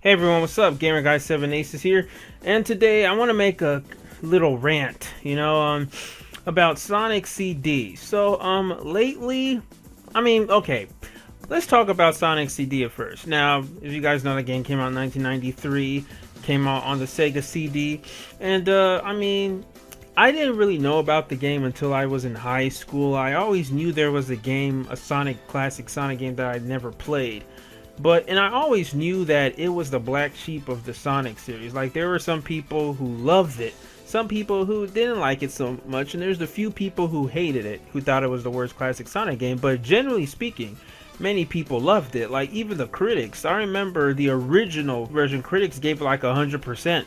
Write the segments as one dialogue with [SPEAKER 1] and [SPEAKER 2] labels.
[SPEAKER 1] Hey everyone, what's up? Gamer Guy 7 Aces here, and today I want to make a little rant, about Sonic CD. So, lately, okay, let's talk about Sonic CD at first. Now, as you guys know, the game came out in 1993, came out on the Sega CD, and I didn't really know about the game until I was in high school. I always knew there was a game, a classic Sonic game that I'd never played. And I always knew that it was the black sheep of the Sonic series. Like, there were some people who loved it, some people who didn't like it so much, and there's a few people who hated it, who thought it was the worst classic Sonic game. But generally speaking, many people loved it. Like, even the critics. I remember the original version, critics gave it like 100%,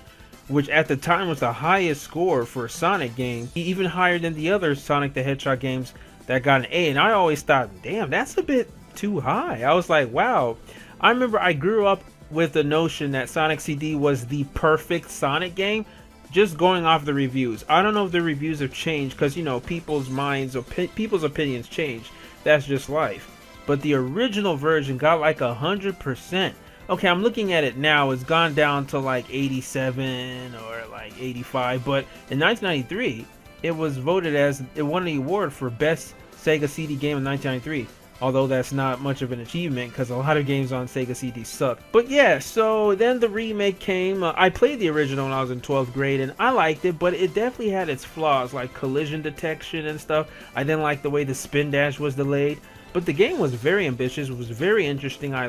[SPEAKER 1] which at the time was the highest score for a Sonic game, even higher than the other Sonic the Hedgehog games that got an A. And I always thought, damn, that's a bit too high. I was like, wow. I remember I grew up with the notion that Sonic CD was the perfect Sonic game, just going off the reviews. I don't know if the reviews have changed, because, people's minds or people's opinions change. That's just life. But the original version got like 100%. Okay, I'm looking at it now. It's gone down to like 87 or like 85. But in 1993, it was voted as, it won the award for Best Sega CD Game in 1993. Although that's not much of an achievement, because a lot of games on Sega CD suck. But yeah, so then the remake came. I played the original when I was in 12th grade, and I liked it, but it definitely had its flaws, like collision detection and stuff. I didn't like the way the spin dash was delayed. But the game was very ambitious. It was very interesting. I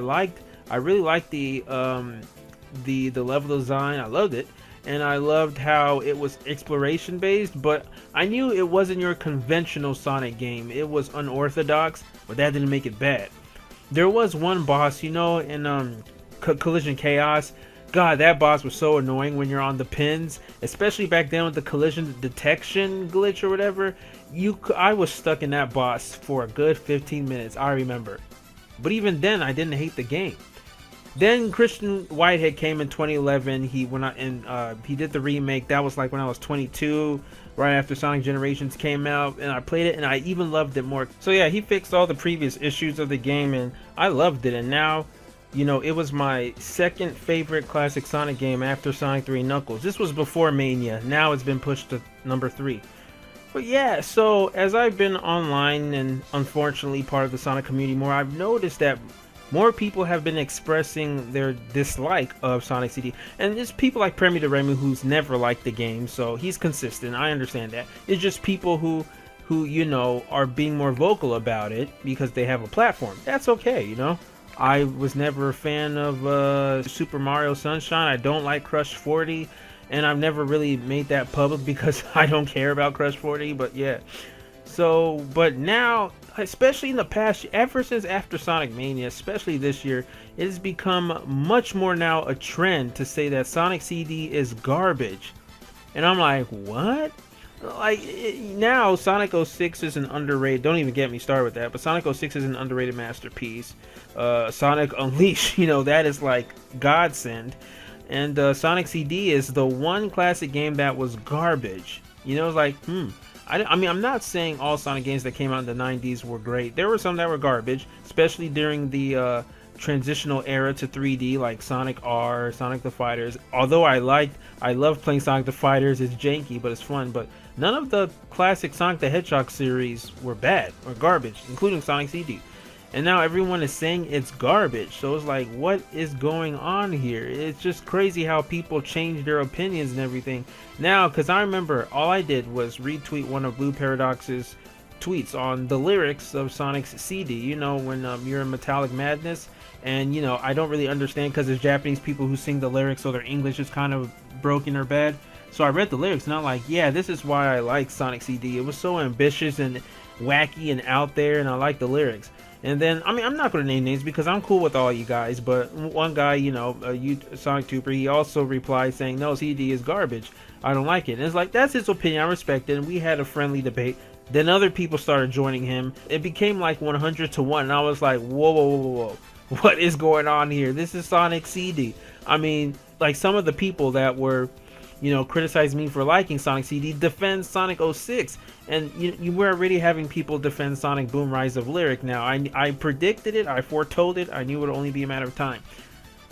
[SPEAKER 1] really liked the level design. I loved it. And I loved how it was exploration based, but I knew it wasn't your conventional Sonic game. It was unorthodox, but that didn't make it bad. There was one boss, in Collision Chaos. God, that boss was so annoying when you're on the pins, especially back then with the collision detection glitch or whatever. I was stuck in that boss for a good 15 minutes, I remember. But even then, I didn't hate the game. Then Christian Whitehead came in 2011. He went out and he did the remake. That was like when I was 22, right after Sonic Generations came out, and I played it, and I even loved it more. So yeah, he fixed all the previous issues of the game, and I loved it. And now, it was my second favorite classic Sonic game after Sonic 3 Knuckles. This was before Mania. Now it's been pushed to number 3. But yeah, so as I've been online and unfortunately part of the Sonic community more, I've noticed that more people have been expressing their dislike of Sonic CD. And it's people like Premier de Remu who's never liked the game, so he's consistent. I understand that. It's just people who are being more vocal about it because they have a platform. That's okay, I was never a fan of Super Mario Sunshine. I don't like Crush 40, and I've never really made that public because I don't care about Crush 40, but yeah. So, but now, especially in the past, ever since after Sonic Mania, especially this year, it has become much more now a trend to say that Sonic CD is garbage. And I'm like, what? Like, now Sonic 06 is an underrated, don't even get me started with that, but Sonic 06 is an underrated masterpiece. Sonic Unleashed, that is like godsend. And Sonic CD is the one classic game that was garbage. It's like, I'm not saying all Sonic games that came out in the 90s were great. There were some that were garbage, especially during the transitional era to 3D, like Sonic R, Sonic the Fighters. Although I loved playing Sonic the Fighters. It's janky, but it's fun. But none of the classic Sonic the Hedgehog series were bad or garbage, including Sonic CD. And now everyone is saying it's garbage. So it's like, what is going on here? It's just crazy how people change their opinions and everything. Now, because I remember all I did was retweet one of Blue Paradox's tweets on the lyrics of Sonic's CD. When you're in Metallic Madness. And, I don't really understand because there's Japanese people who sing the lyrics, so their English is kind of broken or bad. So I read the lyrics and I'm like, yeah, this is why I like Sonic CD. It was so ambitious and wacky and out there, and I like the lyrics. And then, I'm not going to name names because I'm cool with all you guys, but one guy, Sonic Tuber, he also replied saying, no, CD is garbage. I don't like it. And it's like, that's his opinion. I respect it. And we had a friendly debate. Then other people started joining him. It became like 100 to 1. And I was like, whoa, whoa, whoa, whoa. What is going on here? This is Sonic CD. Like some of the people that were criticize me for liking Sonic CD, defends Sonic 06. And you were already having people defend Sonic Boom Rise of Lyric. Now, I predicted it, I foretold it, I knew it would only be a matter of time.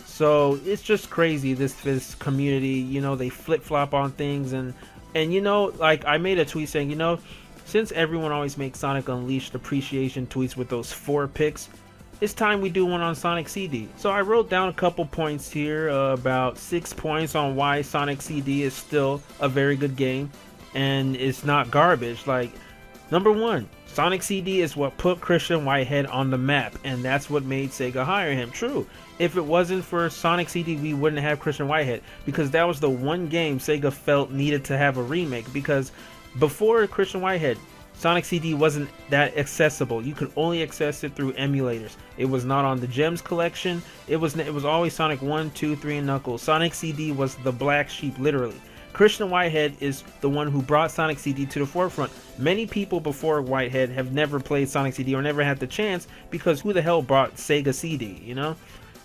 [SPEAKER 1] So it's just crazy, this community, they flip-flop on things. And like, I made a tweet saying, since everyone always makes Sonic Unleashed appreciation tweets with those 4 picks, it's time we do one on Sonic CD. So I wrote down a couple points here, about 6 points on why Sonic CD is still a very good game and it's not garbage. Like, number 1, Sonic CD is what put Christian Whitehead on the map, and that's what made Sega hire him. True, if it wasn't for Sonic CD, we wouldn't have Christian Whitehead, because that was the one game Sega felt needed to have a remake, because before Christian Whitehead, Sonic CD wasn't that accessible. You could only access it through emulators. It was not on the Gems collection. It was always Sonic 1, 2, 3, and Knuckles. Sonic CD was the black sheep, literally. Christian Whitehead is the one who brought Sonic CD to the forefront. Many people before Whitehead have never played Sonic CD or never had the chance, because who the hell brought Sega CD,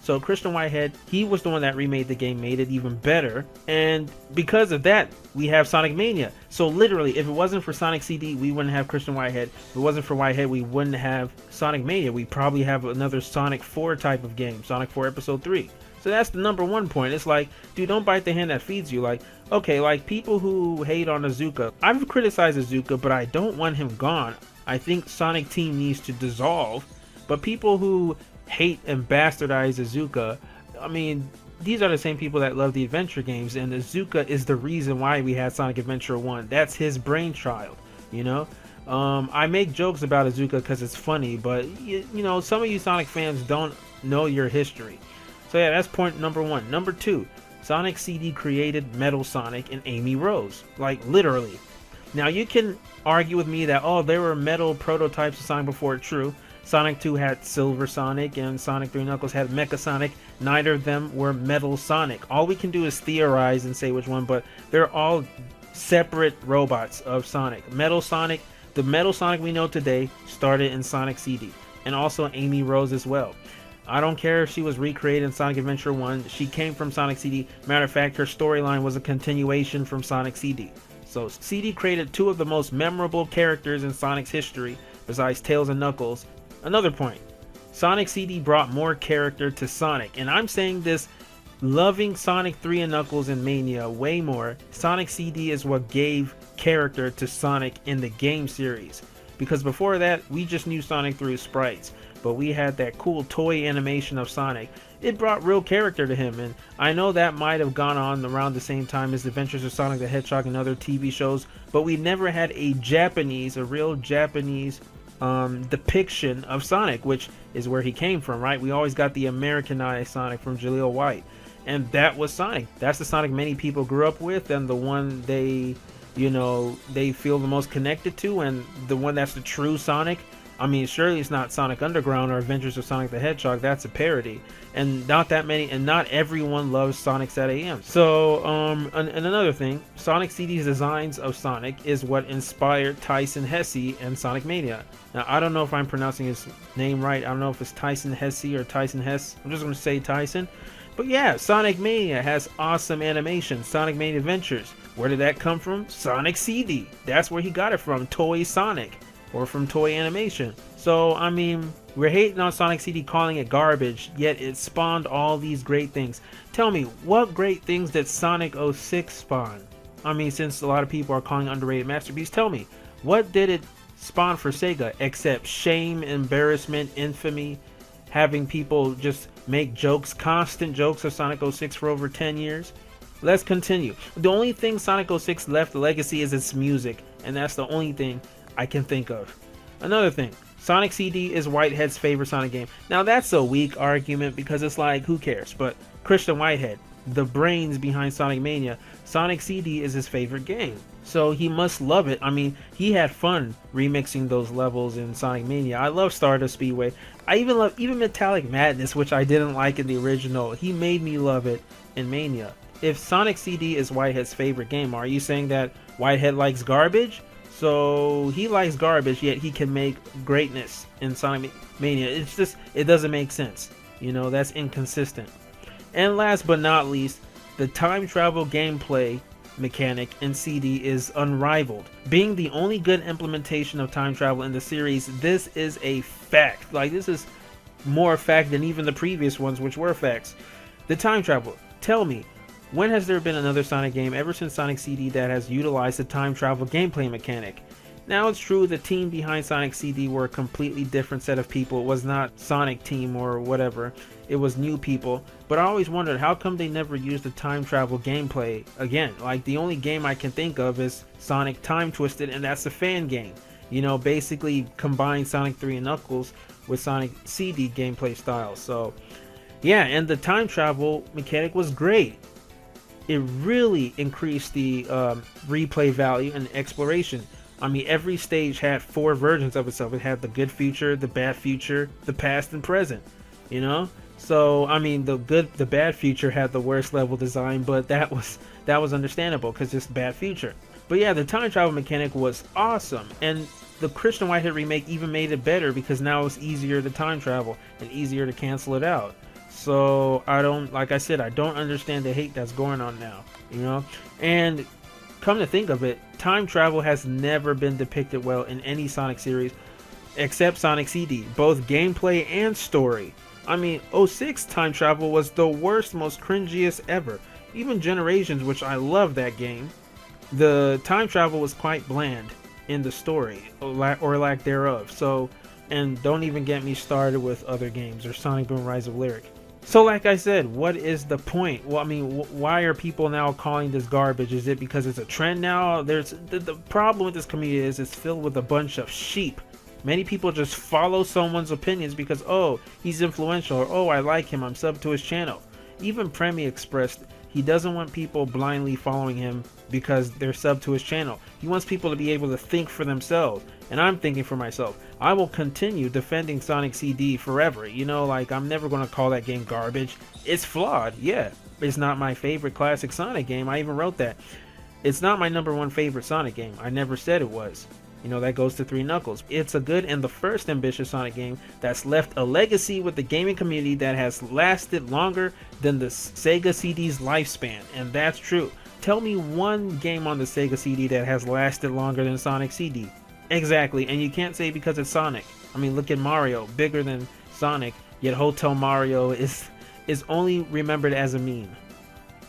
[SPEAKER 1] So Christian Whitehead, he was the one that remade the game, made it even better, and because of that, we have Sonic Mania. So literally, if it wasn't for Sonic CD, we wouldn't have Christian Whitehead. If it wasn't for Whitehead, we wouldn't have Sonic Mania. We'd probably have another Sonic 4 type of game, Sonic 4 Episode 3. So that's the number 1 point. It's like, dude, don't bite the hand that feeds you. Like, okay, like people who hate on Azuka. I've criticized Azuka, but I don't want him gone. I think Sonic Team needs to dissolve. But people who hate and bastardize Azuka, I mean, these are the same people that love the adventure games, and Azuka is the reason why we had Sonic Adventure 1. That's his brainchild, I make jokes about Azuka because it's funny, but some of you Sonic fans don't know your history. So yeah, that's point number 1. Number 2, Sonic CD created Metal Sonic and Amy Rose, like literally. Now you can argue with me that, oh, there were metal prototypes of Sonic before. True. Sonic 2 had Silver Sonic and Sonic 3 Knuckles had Mecha Sonic. Neither of them were Metal Sonic. All we can do is theorize and say which one, but they're all separate robots of Sonic. Metal Sonic, the Metal Sonic we know today, started in Sonic CD, and also Amy Rose as well. I don't care if she was recreated in Sonic Adventure 1, she came from Sonic CD. Matter of fact, her storyline was a continuation from Sonic CD. So CD created 2 of the most memorable characters in Sonic's history, besides Tails and Knuckles. Another point, Sonic CD brought more character to Sonic, and I'm saying this loving Sonic 3 and Knuckles and Mania way more. Sonic CD is what gave character to Sonic in the game series, because before that we just knew Sonic through sprites, but we had that cool toy animation of Sonic. It brought real character to him, and I know that might have gone on around the same time as the Adventures of Sonic the Hedgehog and other TV shows, but we never had a real Japanese depiction of Sonic, which is where he came from, right? We always got the Americanized Sonic from Jaleel White, and that was Sonic. That's the Sonic many people grew up with, and the one they feel the most connected to, and the one that's the true Sonic. I mean, surely it's not Sonic Underground or Adventures of Sonic the Hedgehog. That's a parody, and not everyone loves Sonic at AM. So, and another thing, Sonic CD's designs of Sonic is what inspired Tyson Hesse and Sonic Mania. Now, I don't know if I'm pronouncing his name right. I don't know if it's Tyson Hesse or Tyson Hess. I'm just going to say Tyson. But yeah, Sonic Mania has awesome animation. Sonic Mania Adventures. Where did that come from? Sonic CD. That's where he got it from. Toy Sonic. Or from Toy Animation. So, I mean, we're hating on Sonic CD, calling it garbage, yet it spawned all these great things. Tell me, what great things did Sonic 06 spawn? I mean, since a lot of people are calling it underrated masterpiece, tell me, what did it spawn for Sega except shame, embarrassment, infamy, having people just make jokes, constant jokes of Sonic 06 for over 10 years? Let's continue. The only thing Sonic 06 left legacy is its music, and that's the only thing I can think of. Another thing, Sonic CD is Whitehead's favorite Sonic game. Now that's a weak argument, because it's like, who cares? But Christian Whitehead, the brains behind Sonic Mania, Sonic CD is his favorite game. So he must love it. I mean, he had fun remixing those levels in Sonic Mania. I love Stardust Speedway. I even love Metallic Madness, which I didn't like in the original. He made me love it in Mania. If Sonic CD is Whitehead's favorite game, are you saying that Whitehead likes garbage? So he likes garbage, yet he can make greatness in Sonic Mania. It's just, it doesn't make sense. That's inconsistent. And last but not least, the time travel gameplay mechanic in CD is unrivaled. Being the only good implementation of time travel in the series, this is a fact. Like, this is more fact than even the previous ones, which were facts. The time travel. Tell me, when has there been another Sonic game ever since Sonic CD that has utilized the time travel gameplay mechanic? Now, it's true the team behind Sonic CD were a completely different set of people. It was not Sonic Team or whatever. It was new people. But I always wondered, how come they never used the time travel gameplay again? Like, the only game I can think of is Sonic Time Twisted, and that's a fan game. You know, basically combine Sonic 3 and Knuckles with Sonic CD gameplay style. So, yeah, and the time travel mechanic was great. It really increased the replay value and exploration. I mean, every stage had 4 versions of itself. It had the good future, the bad future, the past, and present. You know? So, I mean, the bad future had the worst level design, but that was understandable because it's bad future. But yeah, the time travel mechanic was awesome, and the Christian Whitehead remake even made it better because now it's easier to time travel and easier to cancel it out. So like I said, I don't understand the hate that's going on now, you know? And come to think of it, time travel has never been depicted well in any Sonic series except Sonic CD, both gameplay and story. I mean, 06 time travel was the worst, most cringiest ever. Even Generations, which I love that game, the time travel was quite bland in the story, or lack thereof. So, and don't even get me started with other games or Sonic Boom Rise of Lyric. So like I said, what is the point? Well, I mean, why are people now calling this garbage? Is it because it's a trend now? There's the problem with this community is it's filled with a bunch of sheep. Many people just follow someone's opinions because, oh, he's influential, or oh, I like him, I'm subbed to his channel. Even Premi expressed he doesn't want people blindly following him because they're subbed to his channel. He wants people to be able to think for themselves. And I'm thinking for myself. I will continue defending Sonic CD forever. You know, like, I'm never going to call that game garbage. It's flawed, yeah. It's not my favorite classic Sonic game. I even wrote that. It's not my #1 favorite Sonic game. I never said it was. You know, that goes to 3 Knuckles. It's a good and the first ambitious Sonic game that's left a legacy with the gaming community that has lasted longer than the Sega CD's lifespan. And that's true. Tell me one game on the Sega CD that has lasted longer than Sonic CD. Exactly, and you can't say because it's Sonic. I mean, look at Mario, bigger than Sonic, yet Hotel Mario is only remembered as a meme.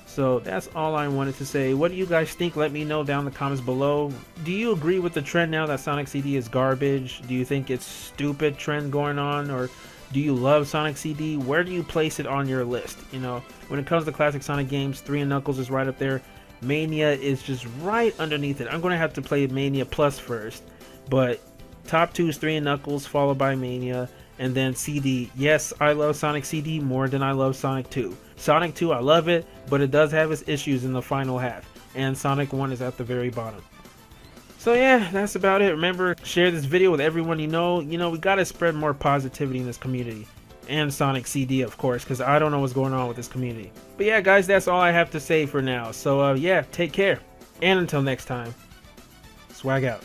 [SPEAKER 1] So that's all I wanted to say. What do you guys think? Let me know down in the comments below. Do you agree with the trend now that Sonic CD is garbage? Do you think it's stupid trend going on? Or do you love Sonic CD? Where do you place it on your list? You know, when it comes to classic Sonic games, 3 Knuckles is right up there. Mania is just right underneath it. I'm going to have to play Mania Plus first. But top 2 is 3 Knuckles, followed by Mania. And then CD, yes, I love Sonic CD more than I love Sonic 2. Sonic 2, I love it, but it does have its issues in the final half. And Sonic 1 is at the very bottom. So yeah, that's about it. Remember, share this video with everyone you know. You know, we gotta spread more positivity in this community. And Sonic CD, of course, because I don't know what's going on with this community. But yeah, guys, that's all I have to say for now. So yeah, take care. And until next time, swag out.